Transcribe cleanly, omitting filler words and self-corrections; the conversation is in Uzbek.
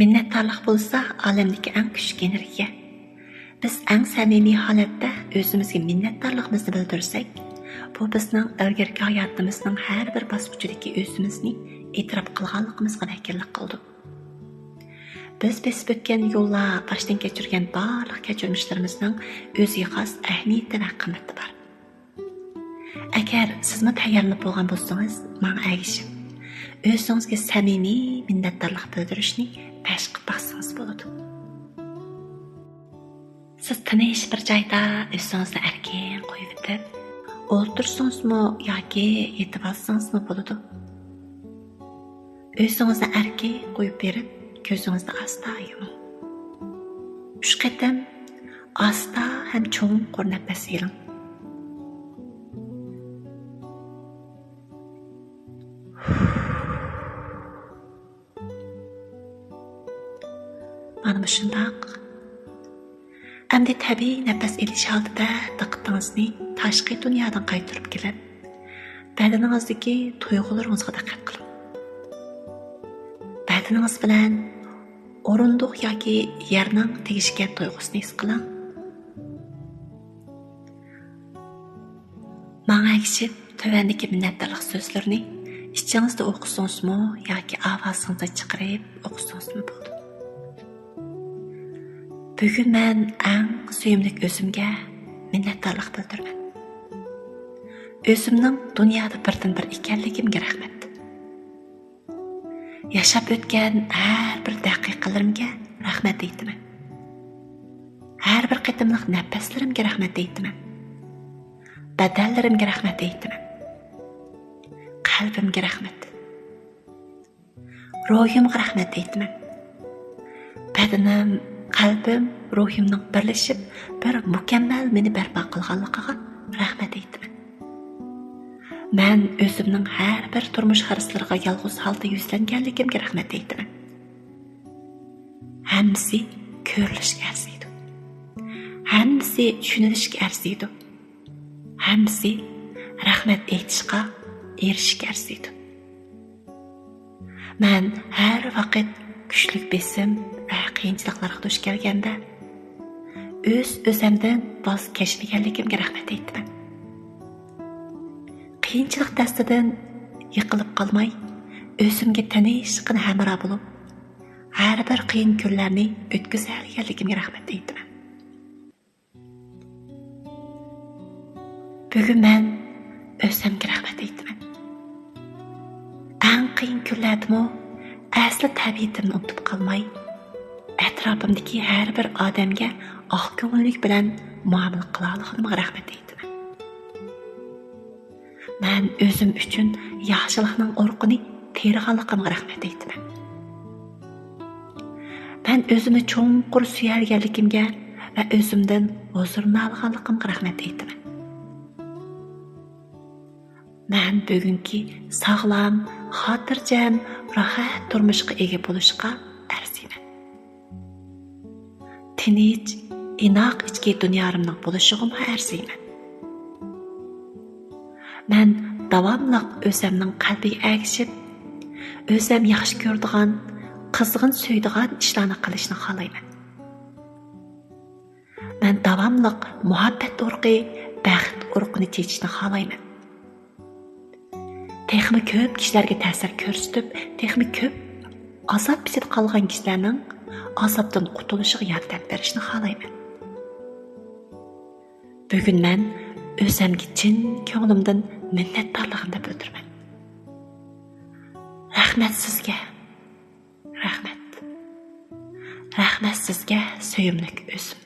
Minnettarlık bolsa alemdeki en küçük energiya. Biz en samimiy holatda o'zimizga minnettarligimizni bildirsek, bu bizning ilgirki hayotimizning har bir bosqichidagi o'zimizni e'tirof qilganligimizga vakillik qildi. Biz besib o'tgan yo'llar, boshdan kechirgan barliq kechirmishlarimizning o'ziga xos ahamiyati va qimmati bor. Agar sizmi tayyorlanib bo'lgan bo'lsangiz, menga agishib, o'zingizga samimiy minnatdorlik bildirishni pesh qilib baqsangiz bo'ladi. Siz tinish bir joyda o'zingizni erkin qo'yib o'tib, o'ltirsangizmi yoki yetib olsangizmi bo'ladi. O'zingizni erkin qo'yib berib, ko'zingizni asta yuming. 3 qatam asta ham cho'nqur nafas oling. Mana shundoq. Endi tabiiy nafas olish holatida diqqatingizni tashqi dunyodan qaytarib kelib, badaningizdagi tuyg'ularingizga diqqat qiling. Badaningiz bilan o'rindiq yoki yerning tegishga tuyg'usini his qiling. Menga agishib, tövəndəki minnətdarlıq sözlərini içinizdə oxusunuzmu yoki avazınızda chiqarib oxusunuzmu bo'ldi. Bugun men eng suyimli o'zimga minnatdorlik bildiraman. O'zimning dunyoda birdan-bir ekanligimga rahmat. Yashab o'tgan har bir daqiqalarimga rahmat aytaman. Har bir qatimliq nafaslarimga rahmat aytaman. Badallarimga rahmat aytaman. Qalbimga rahmat. Ruhimga rahmat aytaman. Badanim, qalbim, ruhimning birlashib bir mukammal meni barpo qilganligiga rahmat aytaman. Men o'zimning har bir turmush xarislariga yolg'iz holda yuzlanganligimga rahmat aytaman. Hammasi ko'rilishga arziydi. Hammasi tushunilishga arziydi. Hammasi rahmat aytishga erishishga arziydi. Men har vaqt kuchli besim va qiyinchiliklarga duch kelganda o'zimdan voz kechmaganligimga rahmat aytaman. Qiyinchilik dastidan yiqilib qolmay, o'zimga tanishqina hamroh bo'lib, har bir qiyin kunlarni o'tkazganligimga rahmat aytaman. Bugun men o'zimga rahmat aytaman. Eng qiyin kunlardami asli tabiatimni unutib qolmay, atrofimdagi har bir odamga oq ko'ngillik bilan muomala qilganligimga rahmat aytaman. Men o'zim uchun yaxshilikning urqini terganligimga rahmat aytaman. Men o'zimni cho'nqur suyarganligimga va o'zimdan huzurni olganligimga rahmat aytaman. Men bugungi sog'lom, xotirjam, rohat turmushga ega bo'lishga arziyman. Tinch, inoq ichki dunyoimning bo'lishig'im arziyman. Men davomli o'zimning qalbiga agishib, o'zim yaxshi ko'radigan, qizg'in suydigan ishlarni qilishni xohlayman. Men davomli muhabbat urqi, baxt urqini chechishni xohlayman. Texmi ko'p kishilarga ta'sir ko'rsatib, texmi ko'p azob bichib qolgan kishilarning azobdan qutulishiga yordam berishni xohlayman. Bugun men o'zimga chin ko'nglimdan minnatdorligimni bildiraman. Rahmat sizga. Rahmat. Rahmat sizga, suyimli o'zim.